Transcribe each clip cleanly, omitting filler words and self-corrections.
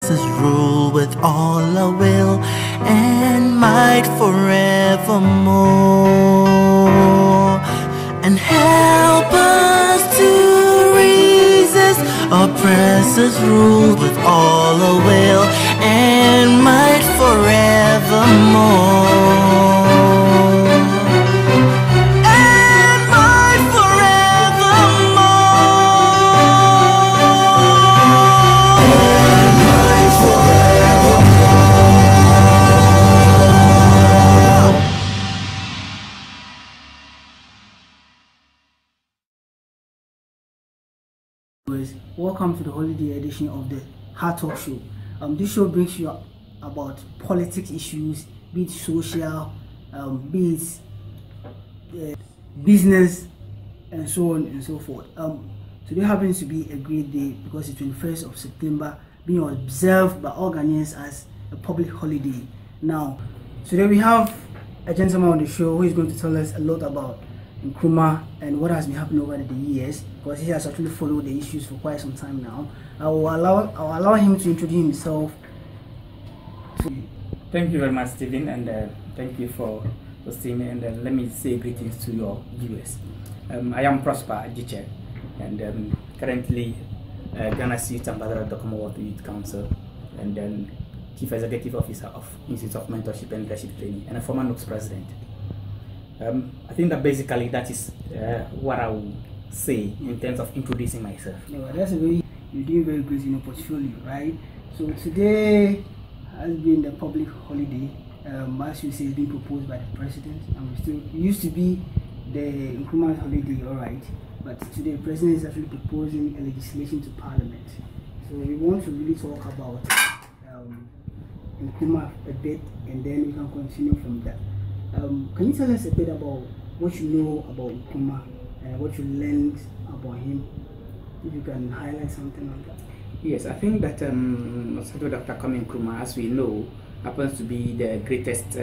oppressors rule with all our will and might forevermore. And help us to resist oppressors rule with all our will and might forevermore. Welcome to the holiday edition of the Hard Talk Show. This show brings you about politics issues, be it social, be it business, and so on and so forth. Today happens to be a great day because it's 21st of September, being observed by all Ghanaians as a public holiday. Now, today we have a gentleman on the show who is going to tell us a lot about Nkrumah and what has been happening over the years, because he has actually followed the issues for quite some time now. I'll allow him to introduce himself. Thank you very much, Stephen, and thank you for hosting me. And let me say greetings to your viewers. I am Prosper Ajiche, and currently Ghana's Youth Ambassador of the Commonwealth Youth Council, and then Chief Executive Officer of Institute of Mentorship and Leadership Training, and a former NOCS President. I think that basically that is what I will say in terms of introducing myself. Yeah, that's you're doing very good in your portfolio, right? So today has been the public holiday. As you say, it's been proposed by the president, and it used to be the Nkrumah holiday, all right. But today, the president is actually proposing a legislation to Parliament. So we want to really talk about Nkrumah a bit, and then we can continue from that. Can you tell us a bit about what you know about Nkrumah and what you learned about him? If you can highlight something like that. Yes, I think that Dr. Kwame Nkrumah, as we know, happens to be the greatest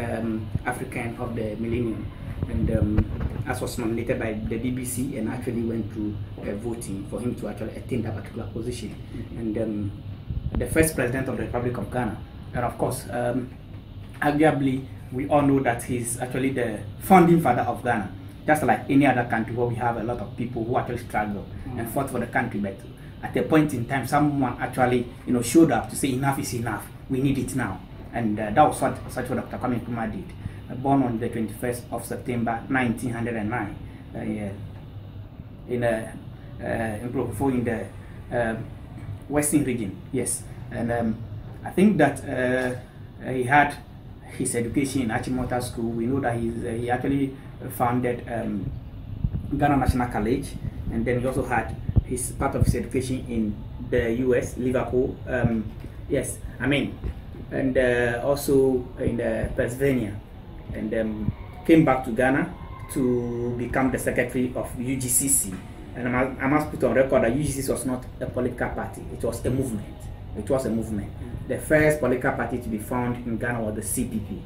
African of the millennium, and as was nominated by the BBC and actually went through voting for him to actually attain that particular position. And the first president of the Republic of Ghana, and of course, arguably, we all know that he's actually the founding father of Ghana. Just like any other country where we have a lot of people who actually struggle and fought for the country, but at a point in time, someone actually, showed up to say enough is enough. We need it now, and that was what Dr. Kwame Nkrumah did. Born on the 21st of September 1909, in the Western region. Yes, and I think that he had his education in Achimota School. We know that he actually founded Ghana National College, and then he also had his part of his education in the US, Liverpool. Yes, and also in Pennsylvania, and came back to Ghana to become the secretary of UGCC. And I must put on record that UGCC was not a political party; it was a movement. It was a movement. The first political party to be found in Ghana was the CPP.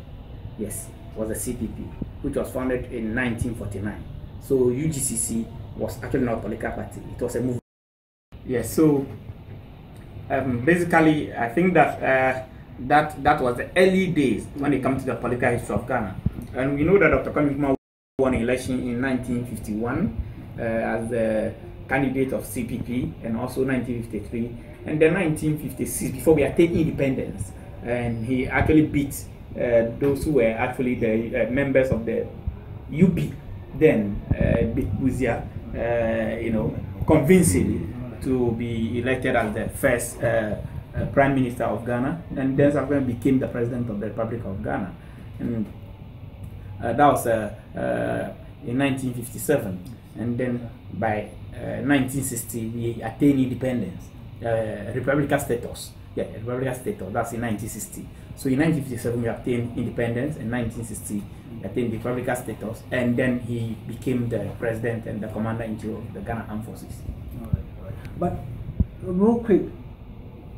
Yes, was the CPP, which was founded in 1949. So UGCC was actually not a political party; it was a movement. Yes. So basically, I think that that was the early days when it comes to the political history of Ghana. And we know that Dr. Kwame Nkrumah won an election in 1951 as the candidate of CPP, and also 1953. And then 1956, before we attained independence, and he actually beat those who were actually the members of the UP, then beat Buzia, convincingly to be elected as the first Prime Minister of Ghana, and then subsequently became the President of the Republic of Ghana. And that was in 1957, and then by 1960 we attained independence. Republican status. Yeah, Republican status. That's in 1960. So in 1957 we obtained independence. In 1960 we attained Republican status, and then he became the president and the commander-in-chief of the Ghana Armed Forces. All right. But real quick,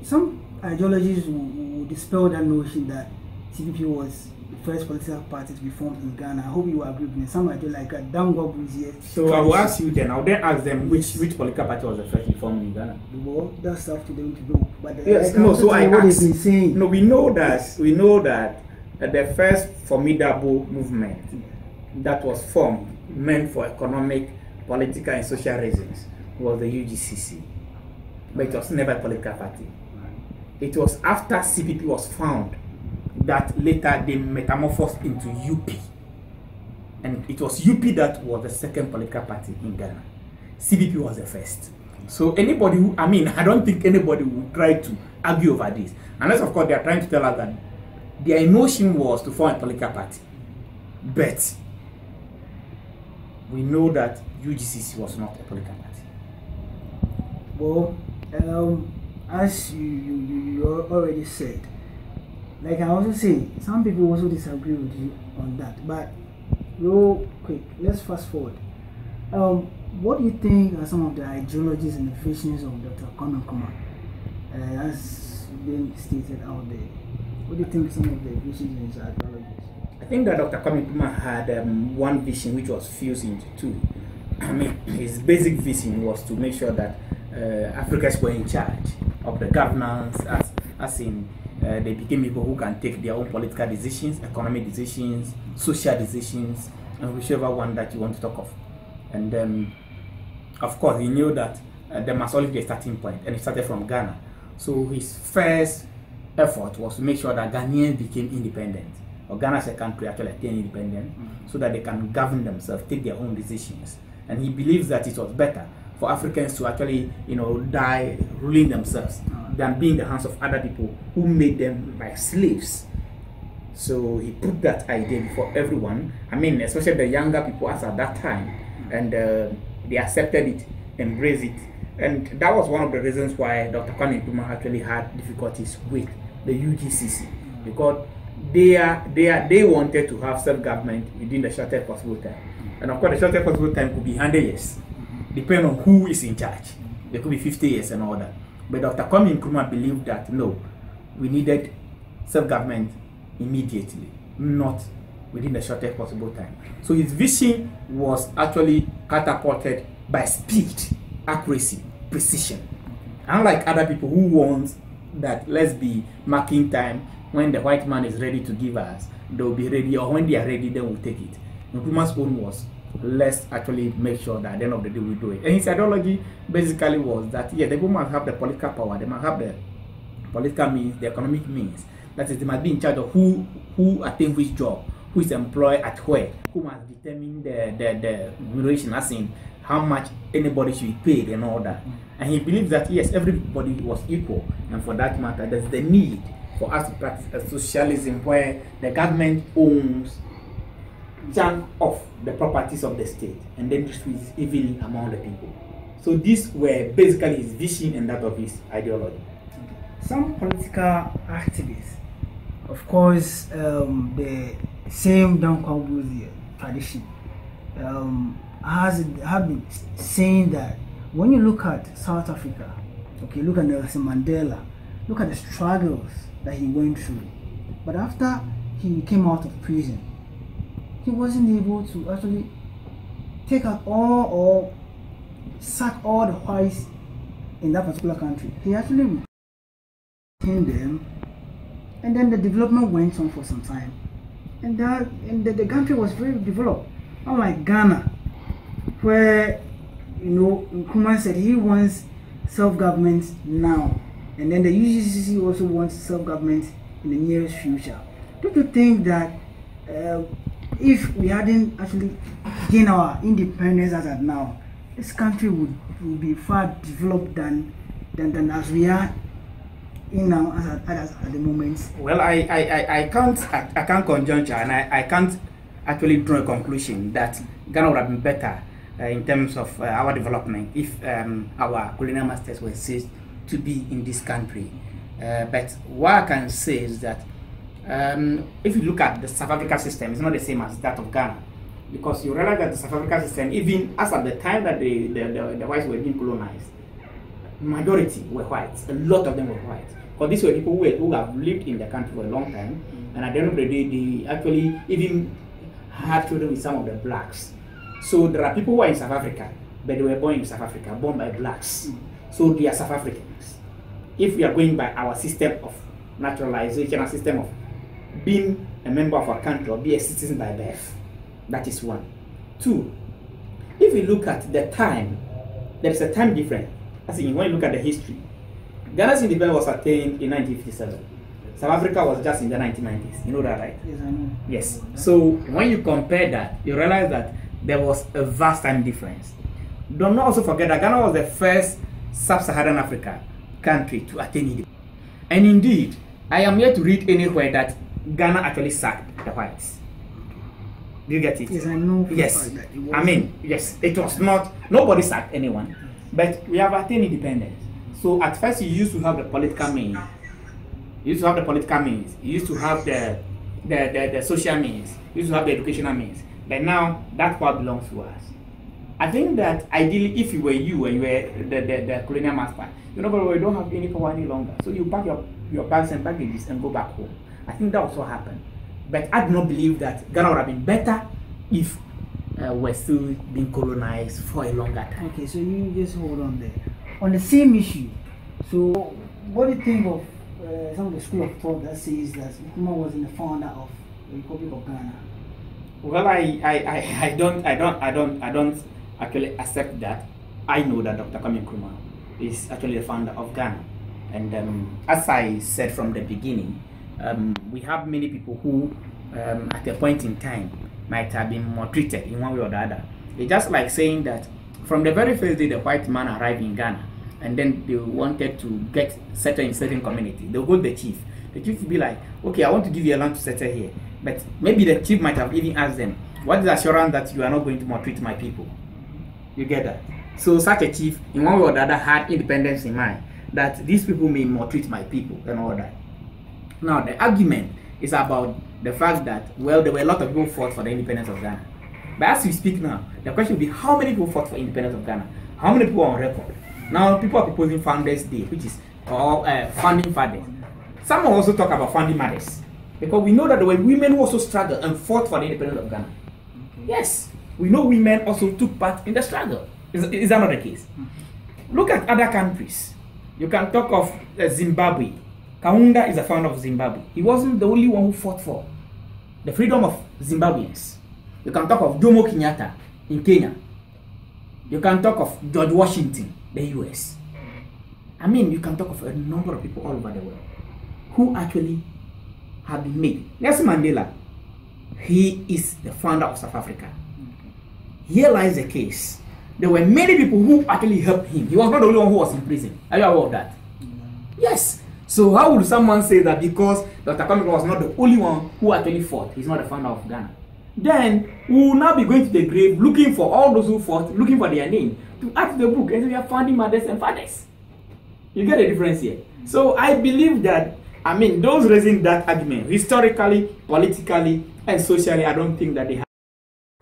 some ideologies will dispel that notion that CPP was the first political party to be formed in Ghana. I hope you agree with me. Some might do like a Dangwa Buzie. So I will ask you then. I will then ask them which political party was the first to be formed in Ghana. Well, that's up to them to know. But Yes, no. So I what asked. they've been saying. No, we know that the first formidable movement that was formed meant for economic, political, and social reasons was the UGCC, but it was never a political party. It was after CPP was found that later they metamorphosed into UP, and it was UP that was the second political party in Ghana. CPP was the first. So anybody who, I don't think anybody will try to argue over this, unless of course they are trying to tell us that their emotion was to form a political party. But we know that UGCC was not a political party. Well, as you already said, like I also say, some people also disagree with you on that. But real quick, let's fast forward. What do you think are some of the ideologies and the visions of Dr. Kwame Nkrumah, as being stated out there? What do you think some of the visions and ideologies? I think that Dr. Kwame Nkrumah had one vision which was fused into two. His basic vision was to make sure that Africans were in charge of the governance, as in they became people who can take their own political decisions, economic decisions, social decisions, and whichever one that you want to talk of. And of course, he knew that there must always be a starting point, and it started from Ghana. So his first effort was to make sure that Ghanaians became independent, or Ghana as a country actually attain independent, so that they can govern themselves, take their own decisions. And he believes that it was better for Africans to actually, die ruling themselves than being in the hands of other people who made them like slaves. So he put that idea before everyone. Especially the younger people as at that time, and they accepted it, embraced it. And that was one of the reasons why Dr. Kwame Nkrumah actually had difficulties with the UGCC, because they wanted to have self-government within the shortest possible time. And of course, the shortest possible time could be 100 years, depending on who is in charge. There could be 50 years and all that. But Dr. Kwame Nkrumah believed that no, we needed self-government immediately, not within the shortest possible time. So his vision was actually catapulted by speed, accuracy, precision. Unlike other people who want that, let's be marking time, when the white man is ready to give us, they'll be ready, or when they are ready, then we'll take it. Nkrumah's own was, let's actually make sure that at the end of the day we do it. And his ideology basically was that, yeah, the people must have the political power, they must have the political means, the economic means. That is, they must be in charge of who attains which job, who is employed at where, who must determine the remuneration, as in how much anybody should be paid and all that. And he believes that, yes, everybody was equal, and for that matter, there's the need for us to practice a socialism where the government owns chunk of the properties of the state and then distributes evenly among the people. So these were basically his vision and that of his ideology. Some political activists, of course, the same Dankwa tradition have been saying that when you look at South Africa, okay, look at Nelson Mandela, look at the struggles that he went through, but after he came out of prison, he wasn't able to actually take out all or sack all the whites in that particular country. He actually retained them, and then the development went on for some time, and the country was very developed. Unlike Ghana, where Nkrumah said he wants self-government now, and then the UGCC also wants self-government in the nearest future. Don't you think that if we hadn't actually gained our independence as at now, this country would be far developed than as we are in now at the moment? Well, I can't conjecture, and I can't actually draw a conclusion that Ghana would have been better in terms of our development if our colonial masters were ceased to be in this country. But what I can say is that if you look at the South Africa system, it's not the same as that of Ghana, because you realize that the South Africa system, even as at the time that the whites were being colonized, majority were whites. A lot of them were whites, because these were people who have lived in the country for a long time, And at the end of the day, they actually even had children with some of the blacks. So there are people who are in South Africa, but they were born in South Africa, born by blacks. So they are South Africans. If we are going by our system of naturalization, our system of being a member of our country or be a citizen by birth, that is one. Two, if we look at the time, there is a time difference. As in, when you look at the history, Ghana's independence was attained in 1957. South Africa was just in the 1990s. You know that, right? Yes, I know. Yes. So when you compare that, you realize that there was a vast time difference. Do not also forget that Ghana was the first sub-Saharan Africa country to attain independence. And indeed, I am yet to read anywhere that Ghana actually sacked the whites. Do you get it? Yes, I know. Yes. I mean, yes, it was not, nobody sacked anyone, but we have attained independence. So at first you used to have the political means. You used to have the political means. You used to have the social means. You used to have the educational means. But now that part belongs to us. I think that ideally, if you were and you were the colonial master, you know, but we don't have any power any longer. So you pack your bags and packages and go back home. I think that also happened. But I do not believe that Ghana would have been better if we're still being colonized for a longer time. Okay, so you just hold on there. On the same issue, so what do you think of some of the school of thought that says that Nkrumah wasn't the founder of the Republic of Ghana? Well, I don't actually accept that. I know that Dr. Kwame Nkrumah is actually the founder of Ghana, and as I said from the beginning, we have many people who, at a point in time, might have been maltreated in one way or the other. It's just like saying that from the very first day the white man arrived in Ghana, and then they wanted to get settled in certain community, they'll go to the chief. The chief will be like, okay, I want to give you a land to settle here. But maybe the chief might have even asked them, what is the assurance that you are not going to maltreat my people? You get that? So such a chief, in one way or the other, had independence in mind, that these people may maltreat my people and all that. Now, the argument is about the fact that, well, there were a lot of people who fought for the independence of Ghana. But as we speak now, the question will be, how many people fought for independence of Ghana? How many people are on record? Now, people are proposing Founders Day, which is founding fathers. Some will also talk about founding mothers, because we know that there were women who also struggled and fought for the independence of Ghana. Okay. Yes, we know women also took part in the struggle. Is that not the case? Look at other countries. You can talk of Zimbabwe. Kaunda is the founder of Zimbabwe. He wasn't the only one who fought for the freedom of Zimbabweans. You can talk of Jomo Kenyatta in Kenya. You can talk of George Washington, the US. I mean, you can talk of a number of people all over the world who actually have been made. Nelson Mandela, he is the founder of South Africa. Here lies the case. There were many people who actually helped him. He was not the only one who was in prison. Are you aware of that? Yes. So how would someone say that because Dr. Kwame was not the only one who actually fought, he's not the founder of Ghana? Then we will now be going to the grave looking for all those who fought, looking for their name, to add to the book, and we are founding mothers and fathers. You get the difference here? So I believe that, I mean, those raising that argument, historically, politically, and socially, I don't think that they have.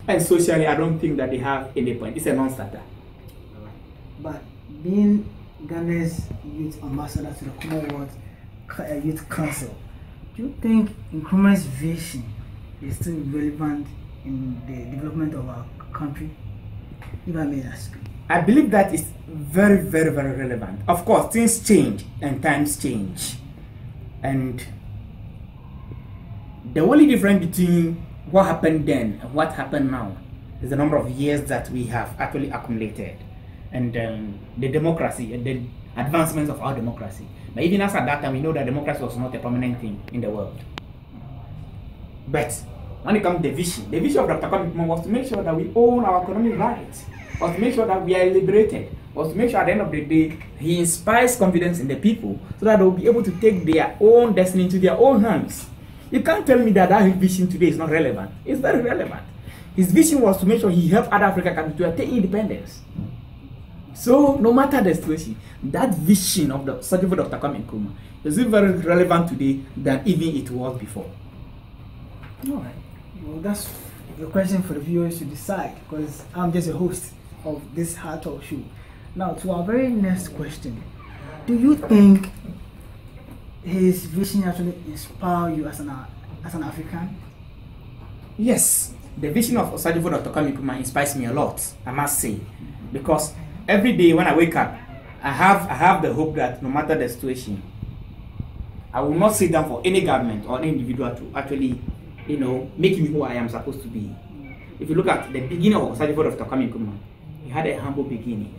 And socially, I don't think that they have any point. It's a non-starter. But being Ghana's youth ambassador to the Commonwealth Youth Council, do you think Nkrumah's vision is still relevant in the development of our country? If I may ask. I believe that is very, very, very relevant. Of course, things change and times change. And the only difference between what happened then and what happened now is the number of years that we have actually accumulated, and the democracy and the advancements of our democracy. But even as at that time, we know that democracy was not a permanent thing in the world. But when it comes to the vision of Dr. Kwame Nkrumah was to make sure that we own our economic rights, was to make sure that we are liberated, was to make sure at the end of the day he inspires confidence in the people so that they will be able to take their own destiny into their own hands. You can't tell me that that vision today is not relevant. It's very relevant. His vision was to make sure he helped other African countries to attain independence. So no matter the situation, that vision of the search for Dr. Kwame Nkrumah is very relevant today than even it was before. All right. Well, that's the question for the viewers to decide, because I'm just a host of this Hard Talk show. Now, to our very next question, do you think his vision actually inspired you as an as an African? Yes, the vision of Osagyefo Dr. Kwame Nkrumah inspires me a lot, I must say, because every day when I wake up, I have the hope that no matter the situation, I will not sit down for any government or any individual to actually, make me who I am supposed to be. If you look at the beginning of Osagyefo Dr. Kwame Nkrumah, he had a humble beginning.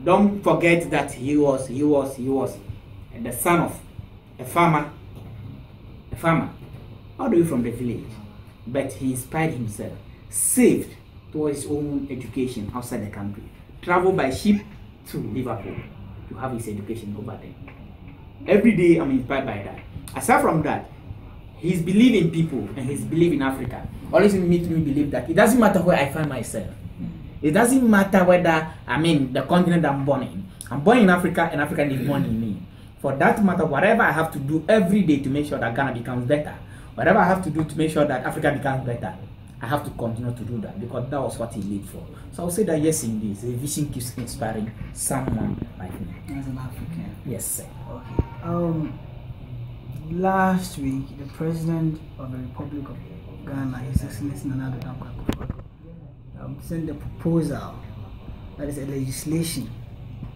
Don't forget that he was the son of a farmer all the way from the village. But he inspired himself, saved towards his own education outside the country, traveled by ship to Liverpool to have his education over there. Every day I'm inspired by that. Aside from that, his belief in people and his belief in Africa always makes me believe that it doesn't matter where I find myself. It doesn't matter whether the continent I'm born in. I'm born in Africa and Africa is born in me. For that matter, whatever I have to do every day to make sure that Ghana becomes better, whatever I have to do to make sure that Africa becomes better, I have to continue to do that because that was what he lived for. So I would say that yes, indeed, the vision keeps inspiring someone like me. As an African? Yes, sir. Okay. Last week, the President of the Republic of Ghana, His Excellency Nana Addo Dankwa, sent a proposal, that is a legislation,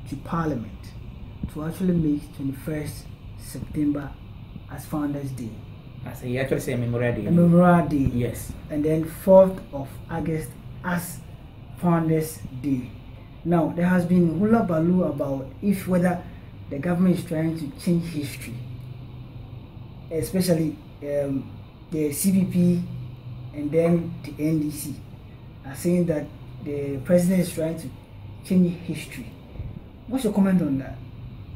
to Parliament to actually make 21st September as Founders Day. As he actually say Memorial Day. A Memorial Day. Yes. And then 4th of August as Founders Day. Now, there has been hula baloo about whether the government is trying to change history, especially the CPP and then the NDC are saying that the president is trying to change history. What's your comment on that?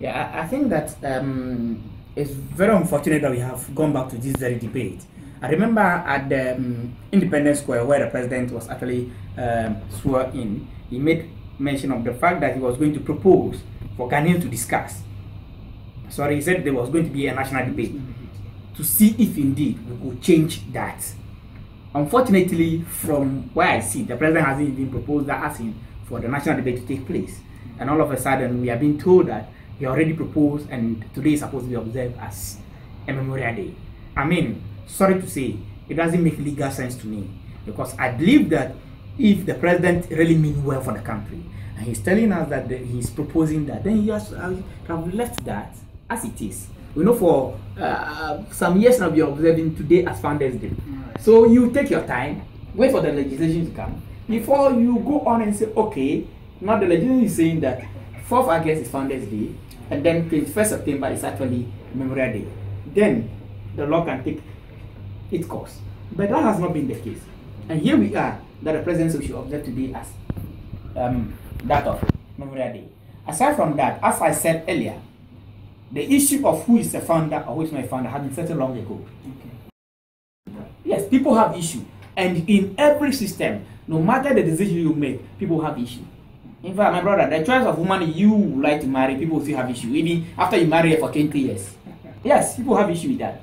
Yeah, I think that it's very unfortunate that we have gone back to this very debate. I remember at the Independence Square where the president was actually sworn in, he made mention of the fact that he was going to propose for Ghanaians to discuss. Sorry, he said there was going to be a national debate to see if indeed we could change that. Unfortunately, from where I see, the president hasn't even proposed that asking for the national debate to take place. And all of a sudden, we are being told that he already proposed and today is supposed to be observed as a Memorial Day. I mean, sorry to say, it doesn't make legal sense to me because I believe that if the president really means well for the country and he's telling us that he's proposing that, then he has to have left that as it is. We know for some years now we are observing today as Founders Day. So you take your time, wait for the legislation to come before you go on and say, okay, now the legislation is saying that 4th August is Founders Day and then 21st September is actually Memorial Day. Then the law can take its course. But that has not been the case. And here we are, that the president should observe today as that of Memorial Day. Aside from that, as I said earlier, the issue of who is a founder or who is not a founder has been settled long ago. Okay. Yes, people have issue. And in every system, no matter the decision you make, people have issue. In fact, my brother, the choice of woman you would like to marry, people still have issue. Even after you marry her for 20 years. Yes, people have issue with that.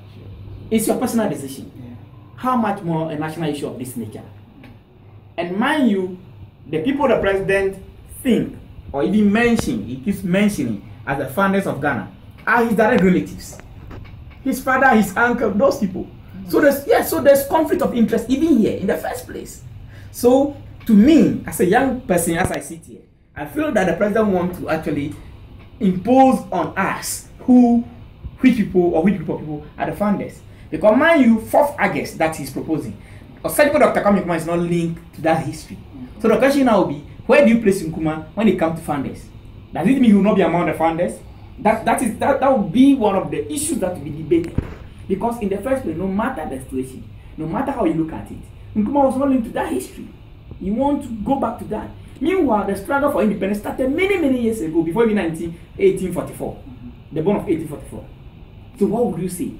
It's your personal decision. How much more a national issue of this nature? And mind you, the people the president think or even mention, he keeps mentioning as the founders of Ghana are his direct relatives. His father, his uncle, those people. So there's conflict of interest even here in the first place. So to me, as a young person, as I sit here, I feel that the president wants to actually impose on us which group of people are the founders. Because mind you, 4th August that he's proposing, Osagyefo Dr. Kwame Nkrumah is not linked to that history. So the question now will be, where do you place Nkrumah when it comes to founders? Does it mean he will not be among the founders? That will be one of the issues that will be debated. Because in the first place, no matter the situation, no matter how you look at it, Nkrumah was not linked to that history. You want to go back to that. Meanwhile, the struggle for independence started many, many years ago, before 1844, the born of 1844. So what would you say?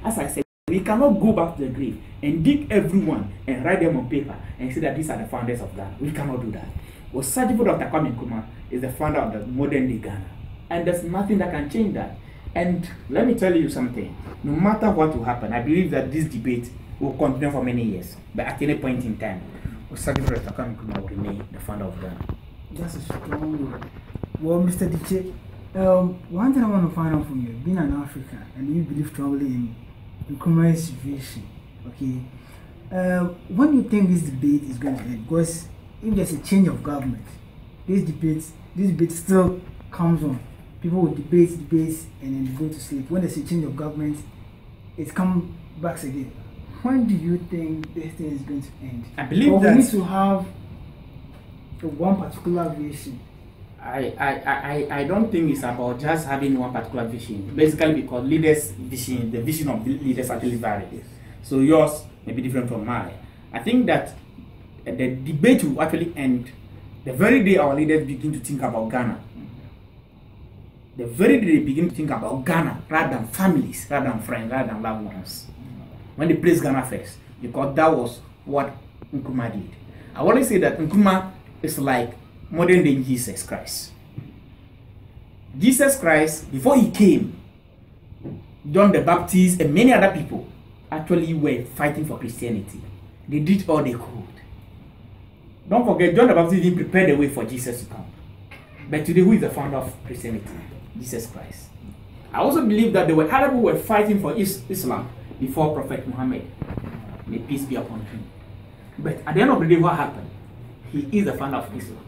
As I said, we cannot go back to the grave and dig everyone and write them on paper and say that these are the founders of Ghana. We cannot do that. Osagyefo Dr. Kwame Nkrumah is the founder of the modern day Ghana. And there's nothing that can change that. And let me tell you something. No matter what will happen, I believe that this debate will continue for many years. But at any point in time, Osagyefo Dr. Kwame Nkrumah will remain the founder of Ghana. That's a strong word. Well, Mr. DJ, one thing I want to find out from you, being an African and you believe strongly in Nkrumah's vision. Okay. When do you think this debate is going to end? Because if there's a change of government, this debate still comes on. People will debate, and then go to sleep. When there's a change of government, it comes back again. When do you think this thing is going to end? I believe that we need to have one particular vision. I don't think it's about just having one particular vision. Basically, because leaders' vision, the vision of the leaders actually varies. So yours may be different from mine. I think that the debate will actually end the very day our leaders begin to think about Ghana. The very day they begin to think about Ghana rather than families, rather than friends, rather than loved ones. When they place Ghana first, because that was what Nkrumah did. I want to say that Nkrumah is like modern day Jesus Christ. Jesus Christ, before he came, John the Baptist and many other people actually were fighting for Christianity. They did all they could. Don't forget, John the Baptist didn't prepare the way for Jesus to come. But today, who is the founder of Christianity? Jesus Christ. I also believe that there were other people who were fighting for Islam before Prophet Muhammad. May peace be upon him. But at the end of the day, what happened? He is the founder of Islam.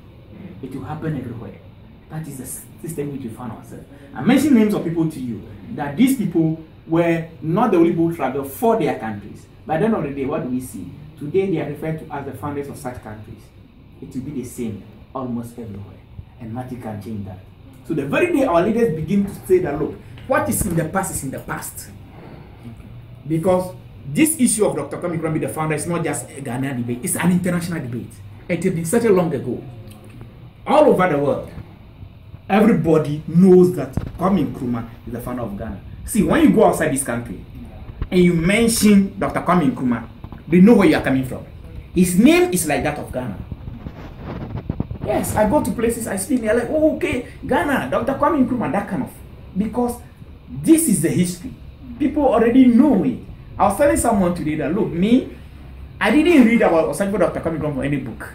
It will happen everywhere. That is the system which we found ourselves. I mentioned names of people to you, that these people were not the only people who traveled for their countries. By the end of the day, what do we see? Today, they are referred to as the founders of such countries. It will be the same almost everywhere. And nothing can change that. So the very day our leaders begin to say that, look, what is in the past is in the past. Because this issue of Dr. Kwame Nkrumah, the founder, is not just a Ghanaian debate, it's an international debate. It has been such a long ago. All over the world, everybody knows that Kwame Nkrumah is the founder of Ghana. See, when you go outside this country and you mention Dr. Kwame Nkrumah, they know where you are coming from. His name is like that of Ghana. Yes, I go to places, I speak, they're like, oh, okay, Ghana, Dr. Kwame Nkrumah, that kind of. Because this is the history. People already know it. I was telling someone today that, look, me, I didn't read about Dr. Kwame Nkrumah from any book.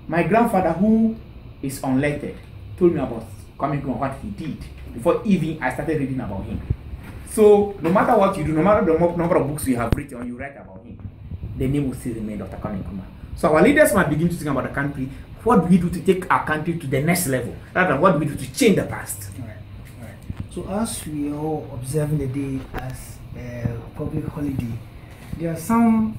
My grandfather, who is unlettered, told me about Kwame Nkrumah, what he did, before even I started reading about him. So, no matter what you do, no matter the number of books you have written or you write about him, the name will still remain Dr. Kwame Nkrumah. So our leaders might begin to think about the country. What do we do to take our country to the next level? Rather than what do we do to change the past? All right. So as we are all observing the day as a public holiday, there are some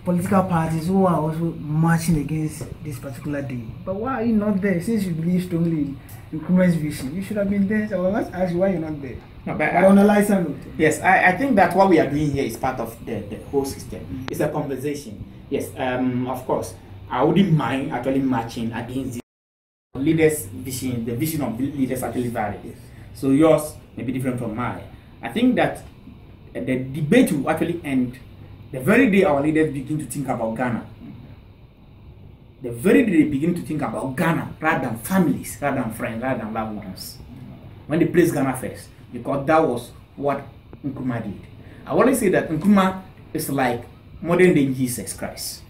political parties who are also marching against this particular day. But why are you not there? Since you believe strongly in Nkrumah's vision, you should have been there. So let's ask you why you're not there. No, but on a lighter note. Yes, I think that what we are doing here is part of the whole system. It's a conversation. Yes, of course. I wouldn't mind actually marching against the leaders' vision. The vision of the leaders actually varies. So yours may be different from mine. I think that the debate will actually end the very day our leaders begin to think about Ghana. The very day they begin to think about Ghana rather than families, rather than friends, rather than loved ones. When they place Ghana first, because that was what Nkrumah did. I want to say that Nkrumah is like modern day Jesus Christ.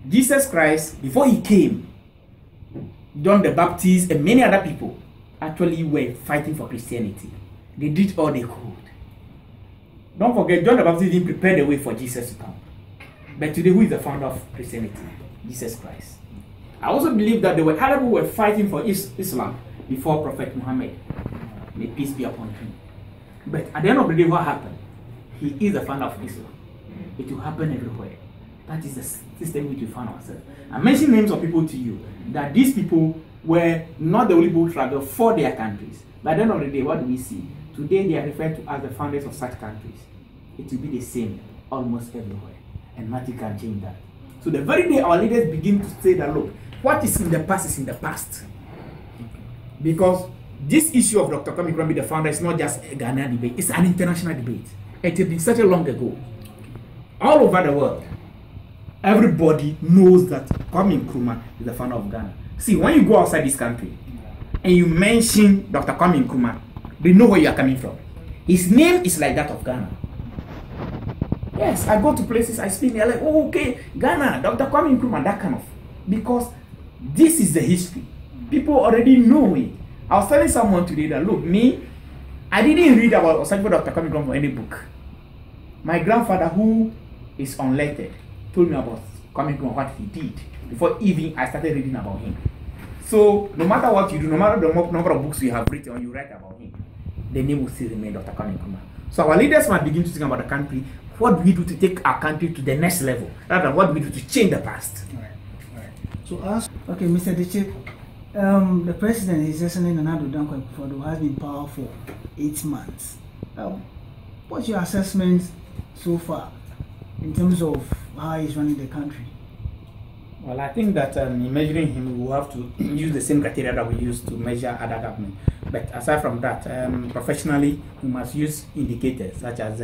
Jesus Christ, before he came, John the Baptist and many other people actually were fighting for Christianity. They did all they could. Don't forget, John the Baptist didn't prepare the way for Jesus to come. But today, who is the founder of Christianity? Jesus Christ. I also believe that there were other people who were fighting for Islam before Prophet Muhammad. May peace be upon him. But at the end of the day, what happened? He is the founder of Islam. It will happen everywhere. That is the system which we found ourselves. I mentioned names of people to you, that these people were not the only people who traveled for their countries. By the end of the day, what do we see? Today, they are referred to as the founders of such countries. It will be the same almost everywhere. And nothing can change that. So the very day our leaders begin to say that, look, what is in the past is in the past. Because this issue of Dr. Kwame Nkrumah, the founder, is not just a Ghanaian debate, it's an international debate. It has been such a long ago. All over the world, everybody knows that Kwame Nkrumah is the founder of Ghana. See, when you go outside this country and you mention Dr. Kwame Nkrumah, they know where you are coming from. His name is like that of Ghana. Yes, I go to places, I speak, they're like, oh, okay, Ghana, Dr. Kwame Nkrumah, that kind of. Because this is the history. People already know it. I was telling someone today that, look, me, I didn't read about Osagyefo Dr. Kwame Nkrumah from any book. My grandfather, who is unlettered, told me about Kwame Nkrumah, what he did, before even I started reading about him. So, no matter what you do, no matter the number of books you have written or you write about him, the name will still remain Dr. Kwame Nkrumah. So our leaders must begin to think about the country. What do we do to take our country to the next level, rather than what do we do to change the past? Right. So okay, Mr. Diche, the president, His Excellency Nana Addo Dankwa Akufo-Addo, has been in power for 8 months. What's your assessment so far in terms of how he's running the country? Well, I think that in measuring him, we will have to use the same criteria that we use to measure other government. But aside from that, professionally, we must use indicators such as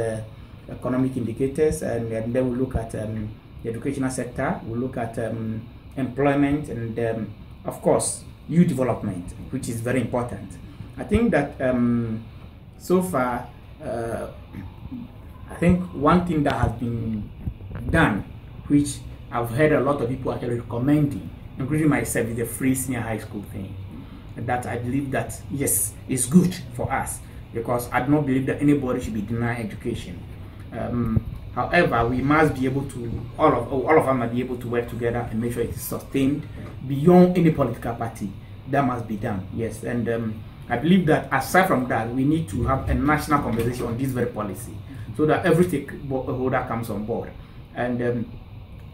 economic indicators, and then we'll look at the educational sector, we'll look at employment, and of course, youth development, which is very important. I think that so far, I think one thing that has been done, which I've heard a lot of people actually recommending, including myself, is the free senior high school thing. That I believe that, yes, is good for us, because I do not believe that anybody should be denied education. However, we must be able to, all of us must be able to work together and make sure it is sustained beyond any political party. That must be done, yes. And I believe that aside from that, we need to have a national conversation on this very policy, so that every stakeholder comes on board. And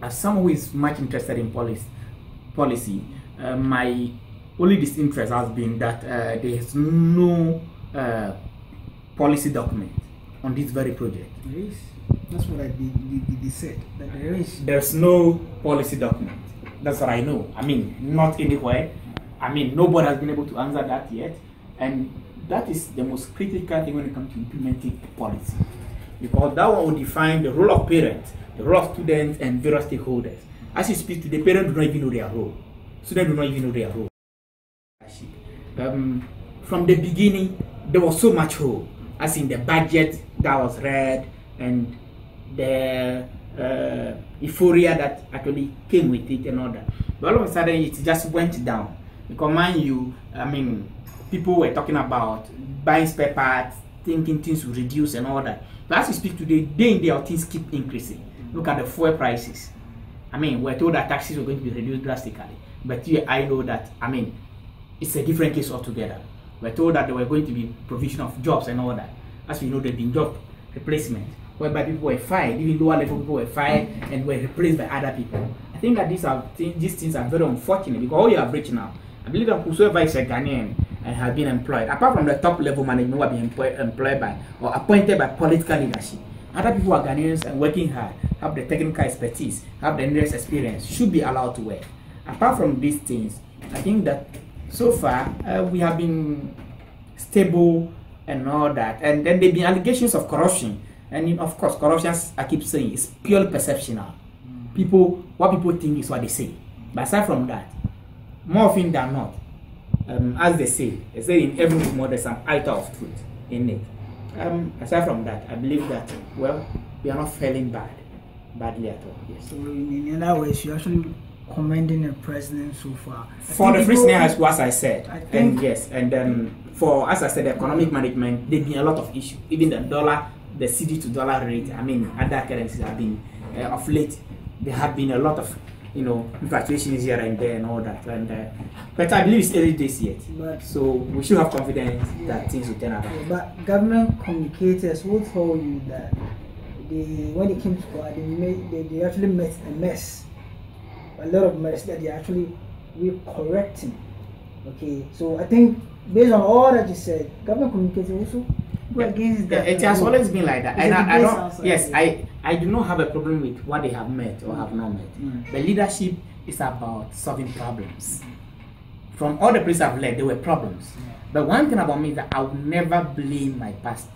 as someone who is much interested in policy, my only disinterest has been that there is no policy document on this very project. There is. That's what they said, that there is. There's no policy document. That's what I know. I mean, not anywhere. I mean, nobody has been able to answer that yet. And that is the most critical thing when it comes to implementing policy. Because that one will define the role of parents, the role of students, and various stakeholders. As you speak to the parents, do not even know their role. Students do not even know their role. From the beginning, there was so much hope, as in the budget that was read and the euphoria that actually came with it and all that. But all of a sudden, it just went down. Because mind you, I mean, people were talking about buying spare parts, thinking things will reduce and all that. But as you speak today, day in day out, things keep increasing. Look at the fuel prices. I mean, we're told that taxes were going to be reduced drastically. But here I know that, I mean, it's a different case altogether. We're told that there were going to be provision of jobs and all that. As we know, there have been job replacement, whereby people were fired, even lower level people were fired and were replaced by other people. I think that these things are very unfortunate, because all you have reached now, I believe that whosoever is a Ghanaian and has been employed, apart from the top level management who have been employed by or appointed by political leadership, other people who are Ghanaians and working hard, have the technical expertise, have the nearest experience, should be allowed to work. Apart from these things, I think that so far we have been stable and all that. And then there have been allegations of corruption. And of course, corruption, I keep saying, is purely perceptional. What people think is what they say. But aside from that, more often than not, as they say in every rumor there's some iota of truth in it. Aside from that, I believe that, well, we are not failing badly at all. Yes. So in other ways, you're actually commending the president so far. For the free senior high school, as I said, and yes, and for, as I said, the economic management, there's been a lot of issues. Even the dollar, the CD to dollar rate, I mean, other currencies have been, of late, there have been a lot of, fluctuations here and there and all that. And but I believe it's early days yet. So we should have confidence that things will turn out. But government communicators will tell you that when they came to power, they actually met a mess. A lot of mess that they actually correcting. Okay, so I think based on all that you said, government communicators also go against that. It has always been like that. And I don't. Yes, I do not have a problem with what they have met or have not met. The leadership is about solving problems. From all the places I've led, there were problems. But one thing about me is that I will never blame my past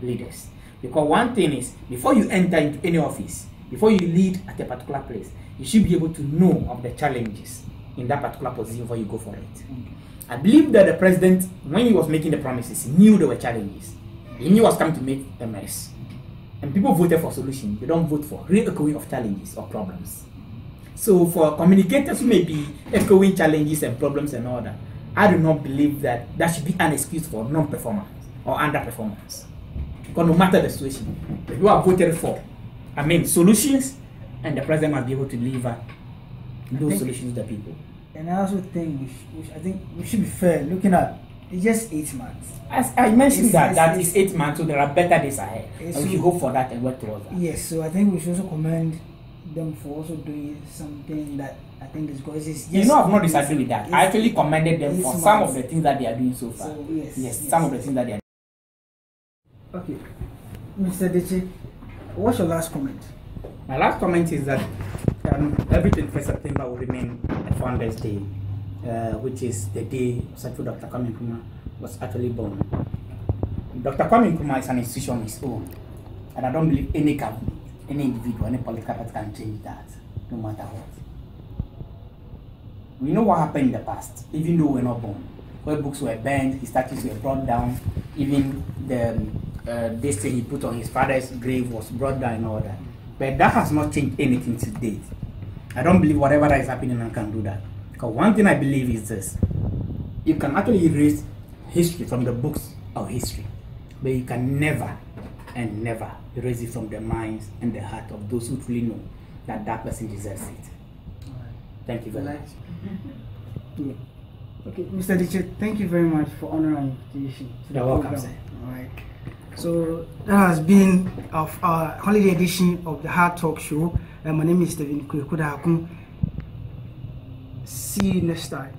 leaders. Because one thing is, before you enter into any office, before you lead at a particular place, you should be able to know of the challenges in that particular position before you go for it. I believe that the president, when he was making the promises, he knew there were challenges. He knew he was coming to make a mess. And people voted for solutions. They don't vote for re-echoing of challenges or problems. So for communicators who may be echoing challenges and problems and all that, I do not believe that that should be an excuse for non-performance. or underperformance. Because no matter the situation, if you are voted for, solutions, and the president must be able to deliver those solutions to the people. And I also think we should be fair. Looking at it's just 8 months. As I mentioned, that is 8 months, so there are better days ahead. And we should hope for that and work towards that. Yes, so I think we should also commend them for also doing something that I think is good. I've not disagreed with that. I actually commended them for some of the things that they are doing so far. So, yes, some of the things that they are doing. Okay, Mr. Deche, what's your last comment? My last comment is that every 21st September will remain a Founders Day, which is the day Dr. Kwame Nkrumah was actually born. Dr. Kwame Nkrumah is an institution on its own, and I don't believe any government, any individual, any political party can change that, no matter what. We know what happened in the past, even though we're not born. Where books were burned, his statues were brought down, even this thing he put on his father's grave was brought down and all that. But that has not changed anything to date. I don't believe whatever that is happening now can do that. Because one thing I believe is this: you can actually erase history from the books of history, but you can never and never erase it from the minds and the heart of those who truly know that that person deserves it. Thank you very much. Okay, Mr. Deche, thank you very much for honoring the invitation. You're welcome, sir. All right. So that has been our holiday edition of the Hard Talk Show. My name is Stephen Kuda. See you next time.